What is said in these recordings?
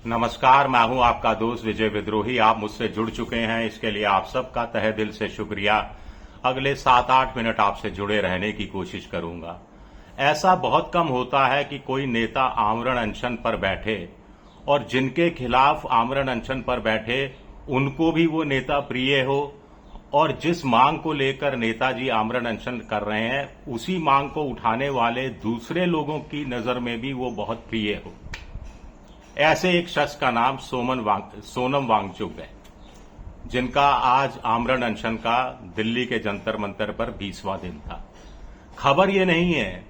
नमस्कार, मैं हूं आपका दोस्त विजय विद्रोही। आप मुझसे जुड़ चुके हैं, इसके लिए आप सबका तहे दिल से शुक्रिया। अगले 7-8 मिनट आपसे जुड़े रहने की कोशिश करूंगा। ऐसा बहुत कम होता है कि कोई नेता आमरण अनशन पर बैठे और जिनके खिलाफ आमरण अनशन पर बैठे उनको भी वो नेता प्रिय हो, और जिस मांग को लेकर नेताजी आमरण अनशन कर रहे हैं उसी मांग को उठाने वाले दूसरे लोगों की नजर में भी वो बहुत प्रिय हो। ऐसे एक शख्स का नाम सोनम वांगचुक है, जिनका आज आमरण अनशन का दिल्ली के जंतर मंतर पर 20वां दिन था। खबर ये नहीं है,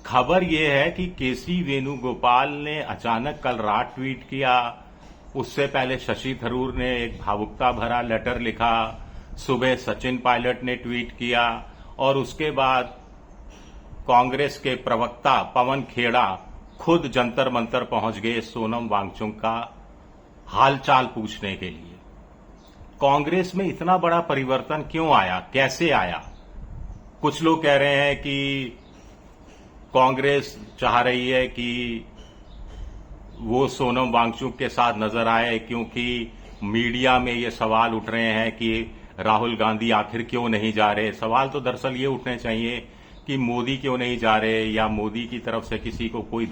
खबर ये है कि केसी वेणुगोपाल ने अचानक कल रात ट्वीट किया। उससे पहले शशि थरूर ने एक भावुकता भरा लेटर लिखा, सुबह सचिन पायलट ने ट्वीट किया, और उसके बाद कांग्रेस के प्रवक्ता पवन खेड़ा खुद जंतर मंतर पहुंच गए सोनम वांगचुक का हालचाल पूछने के लिए। कांग्रेस में इतना बड़ा परिवर्तन क्यों आया, कैसे आया? कुछ लोग कह रहे हैं कि कांग्रेस चाह रही है कि वो सोनम वांगचुक के साथ नजर आए, क्योंकि मीडिया में ये सवाल उठ रहे हैं कि राहुल गांधी आखिर क्यों नहीं जा रहे। सवाल तो दरअसल ये उठने चाहिए कि मोदी क्यों नहीं जा रहे, या मोदी की तरफ से किसी को कोई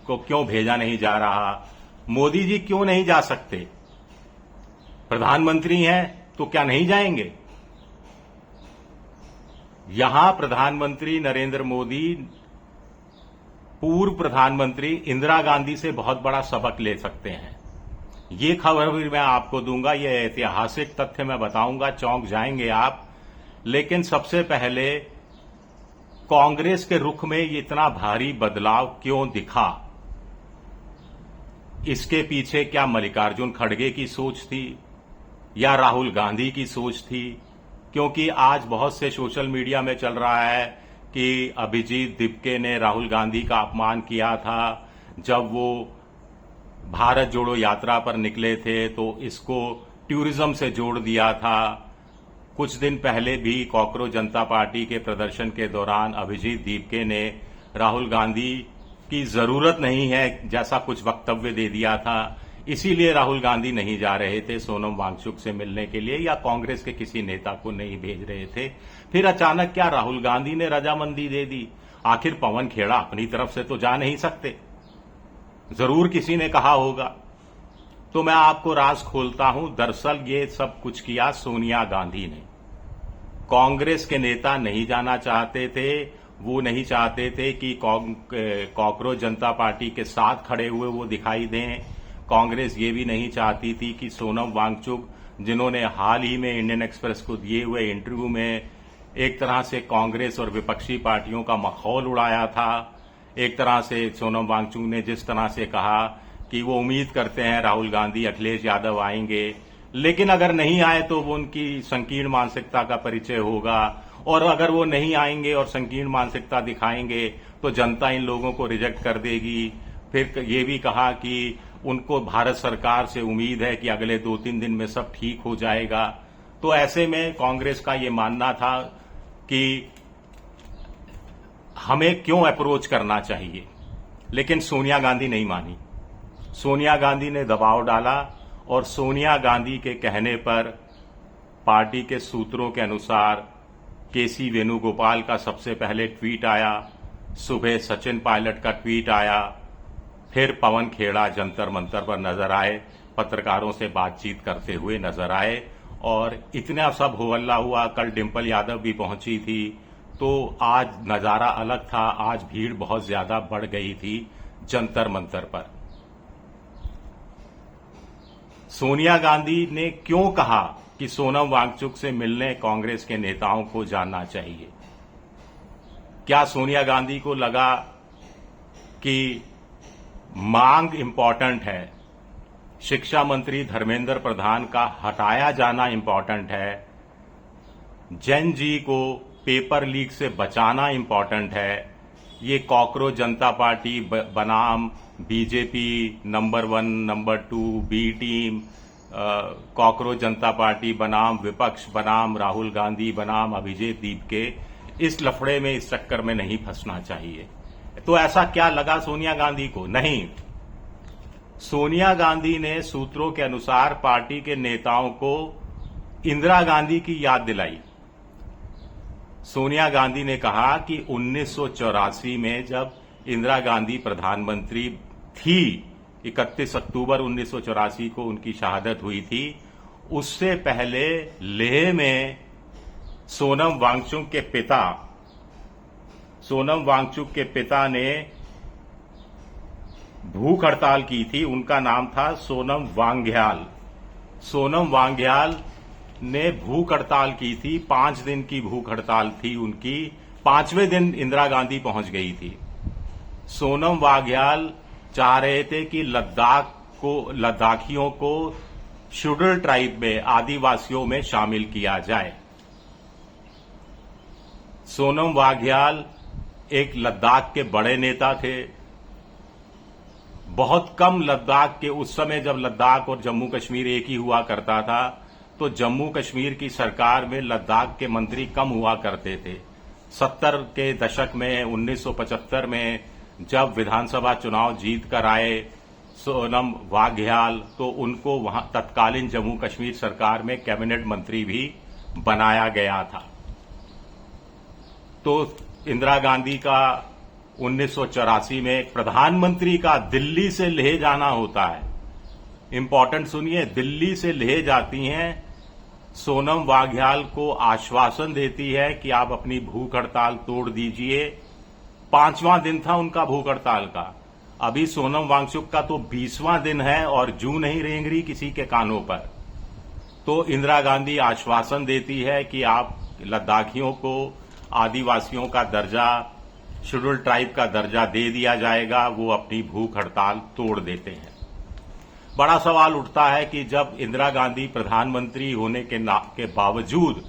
क्यों भेजा नहीं जा रहा। मोदी जी क्यों नहीं जा सकते? प्रधानमंत्री हैं तो क्या नहीं जाएंगे? यहां प्रधानमंत्री नरेंद्र मोदी पूर्व प्रधानमंत्री इंदिरा गांधी से बहुत बड़ा सबक ले सकते हैं। ये खबर भी मैं आपको दूंगा, ये ऐतिहासिक तथ्य मैं बताऊंगा, चौंक जाएंगे आप। लेकिन सबसे पहले कांग्रेस के रुख में ये इतना भारी बदलाव क्यों दिखा? इसके पीछे क्या मल्लिकार्जुन खड़गे की सोच थी या राहुल गांधी की सोच थी? क्योंकि आज बहुत से सोशल मीडिया में चल रहा है कि अभिजीत दिपके ने राहुल गांधी का अपमान किया था जब वो भारत जोड़ो यात्रा पर निकले थे, तो इसको टूरिज्म से जोड़ दिया था। कुछ दिन पहले भी कॉकरोच जनता पार्टी के प्रदर्शन के दौरान अभिजीत दीपके ने राहुल गांधी की जरूरत नहीं है जैसा कुछ वक्तव्य दे दिया था। इसीलिए राहुल गांधी नहीं जा रहे थे सोनम वांगचुक से मिलने के लिए, या कांग्रेस के किसी नेता को नहीं भेज रहे थे। फिर अचानक क्या राहुल गांधी ने रजामंदी दे दी? आखिर पवन खेड़ा अपनी तरफ से तो जा नहीं सकते, जरूर किसी ने कहा होगा। तो मैं आपको राज खोलता हूं, दरअसल ये सब कुछ किया सोनिया गांधी ने। कांग्रेस के नेता नहीं जाना चाहते थे, वो नहीं चाहते थे कि कॉकरोच जनता पार्टी के साथ खड़े हुए वो दिखाई दें। कांग्रेस ये भी नहीं चाहती थी कि सोनम वांगचुक, जिन्होंने हाल ही में इंडियन एक्सप्रेस को दिए हुए इंटरव्यू में एक तरह से कांग्रेस और विपक्षी पार्टियों का मखौल उड़ाया था, एक तरह से सोनम वांगचुक ने जिस तरह से कहा कि वो उम्मीद करते हैं राहुल गांधी अखिलेश यादव आएंगे, लेकिन अगर नहीं आए तो वो उनकी संकीर्ण मानसिकता का परिचय होगा, और अगर वो नहीं आएंगे और संकीर्ण मानसिकता दिखाएंगे तो जनता इन लोगों को रिजेक्ट कर देगी। फिर ये भी कहा कि उनको भारत सरकार से उम्मीद है कि अगले 2-3 दिन में सब ठीक हो जाएगा। तो ऐसे में कांग्रेस का ये मानना था कि हमें क्यों अप्रोच करना चाहिए, लेकिन सोनिया गांधी नहीं मानी। सोनिया गांधी ने दबाव डाला, और सोनिया गांधी के कहने पर पार्टी के सूत्रों के अनुसार केसी वेणुगोपाल का सबसे पहले ट्वीट आया, सुबह सचिन पायलट का ट्वीट आया, फिर पवन खेड़ा जंतर मंतर पर नजर आए, पत्रकारों से बातचीत करते हुए नजर आए, और इतना सब हो हल्ला हुआ। कल डिंपल यादव भी पहुंची थी, तो आज नजारा अलग था। आज भीड़ बहुत ज्यादा बढ़ गई थी जंतर मंतर पर। सोनिया गांधी ने क्यों कहा कि सोनम वांगचुक से मिलने कांग्रेस के नेताओं को जाना चाहिए? क्या सोनिया गांधी को लगा कि मांग इंपॉर्टेंट है, शिक्षा मंत्री धर्मेंद्र प्रधान का हटाया जाना इंपॉर्टेंट है, जैन जी को पेपर लीक से बचाना इंपॉर्टेंट है, ये कॉकरोच जनता पार्टी बनाम BJP number 1 number 2 B team, Cockroach Janta Party बनाम विपक्ष बनाम राहुल गांधी बनाम अभिजीत दीपके, इस लफड़े में, इस चक्कर में नहीं फंसना चाहिए। तो ऐसा क्या लगा सोनिया गांधी को? नहीं, सोनिया गांधी ने सूत्रों के अनुसार पार्टी के नेताओं को इंदिरा गांधी की याद दिलाई। सोनिया गांधी ने कहा कि 1984 में जब इंदिरा गांधी प्रधानमंत्री थी, 31 अक्टूबर 1984 को उनकी शहादत हुई थी, उससे पहले लेह में सोनम वांगचुक के पिता ने भूख हड़ताल की थी। उनका नाम था सोनम वांग्याल। सोनम वांग्याल ने भूख हड़ताल की थी, 5 दिन की भूख हड़ताल थी उनकी। 5वें दिन इंदिरा गांधी पहुंच गई थी। सोनम वांग्याल चाह रहे थे कि लद्दाखियों को शेड्यूल ट्राइब में, आदिवासियों में शामिल किया जाए। सोनम वांग्याल एक लद्दाख के बड़े नेता थे। बहुत कम लद्दाख के, उस समय जब लद्दाख और जम्मू कश्मीर एक ही हुआ करता था, तो जम्मू कश्मीर की सरकार में लद्दाख के मंत्री कम हुआ करते थे। 70 के दशक में, 1975 में जब विधानसभा चुनाव जीत कर आए सोनम वांग्याल, तो उनको वहां तत्कालीन जम्मू कश्मीर सरकार में कैबिनेट मंत्री भी बनाया गया था। तो इंदिरा गांधी का 1984 में एक प्रधानमंत्री का दिल्ली से लेह जाना होता है। इंपॉर्टेंट सुनिए, दिल्ली से लेह जाती हैं, सोनम वांग्याल को आश्वासन देती है कि आप अपनी भूख हड़ताल तोड़ दीजिए। 5वां दिन था उनका भूख हड़ताल का। अभी सोनम वांगचुक का तो 20वां दिन है और जू नहीं रेंग रही किसी के कानों पर। तो इंदिरा गांधी आश्वासन देती है कि आप लद्दाखियों को आदिवासियों का दर्जा, शेड्यूल ट्राइब का दर्जा दे दिया जाएगा। वो अपनी भूख हड़ताल तोड़ देते हैं। बड़ा सवाल उठता है कि जब इंदिरा गांधी प्रधानमंत्री होने के बावजूद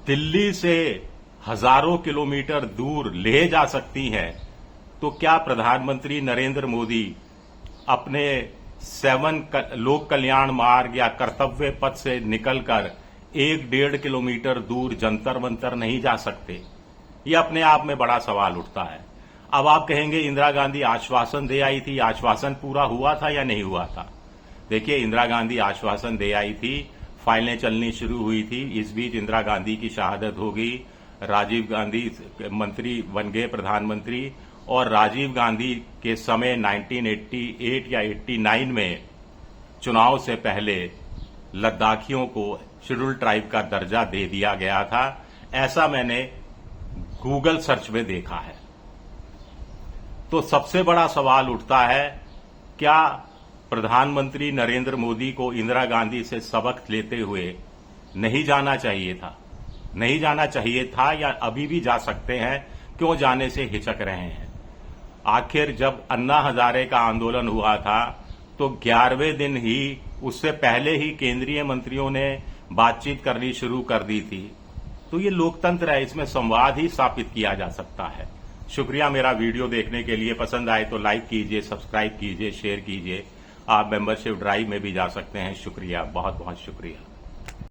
दिल्ली से हजारों किलोमीटर दूर लेह जा सकती हैं, तो क्या प्रधानमंत्री नरेंद्र मोदी अपने 7 लोक कल्याण मार्ग या कर्तव्य पथ से निकलकर 1-1.5 किलोमीटर दूर जंतर मंतर नहीं जा सकते? यह अपने आप में बड़ा सवाल उठता है। अब आप कहेंगे इंदिरा गांधी आश्वासन दे आई थी, आश्वासन पूरा हुआ था या नहीं हुआ था? देखिए, इंदिरा गांधी आश्वासन दे आई थी, फाइलें चलनी शुरू हुई थी। इस बीच इंदिरा गांधी की शहादत हो गई, राजीव गांधी मंत्री बन गए प्रधानमंत्री, और राजीव गांधी के समय 1988 या 89 में चुनाव से पहले लद्दाखियों को शेड्यूल ट्राइब का दर्जा दे दिया गया था। ऐसा मैंने गूगल सर्च में देखा है। तो सबसे बड़ा सवाल उठता है, क्या प्रधानमंत्री नरेंद्र मोदी को इंदिरा गांधी से सबक लेते हुए नहीं जाना चाहिए था? नहीं जाना चाहिए था या अभी भी जा सकते हैं? क्यों जाने से हिचक रहे हैं? आखिर जब अन्ना हजारे का आंदोलन हुआ था, तो 11वें दिन ही, उससे पहले ही केंद्रीय मंत्रियों ने बातचीत करनी शुरू कर दी थी। तो ये लोकतंत्र है, इसमें संवाद ही स्थापित किया जा सकता है। शुक्रिया मेरा वीडियो देखने के लिए। पसंद आए तो लाइक कीजिए, सब्सक्राइब कीजिए, शेयर कीजिए। आप मेंबरशिप ड्राइव में भी जा सकते हैं। शुक्रिया, बहुत बहुत शुक्रिया।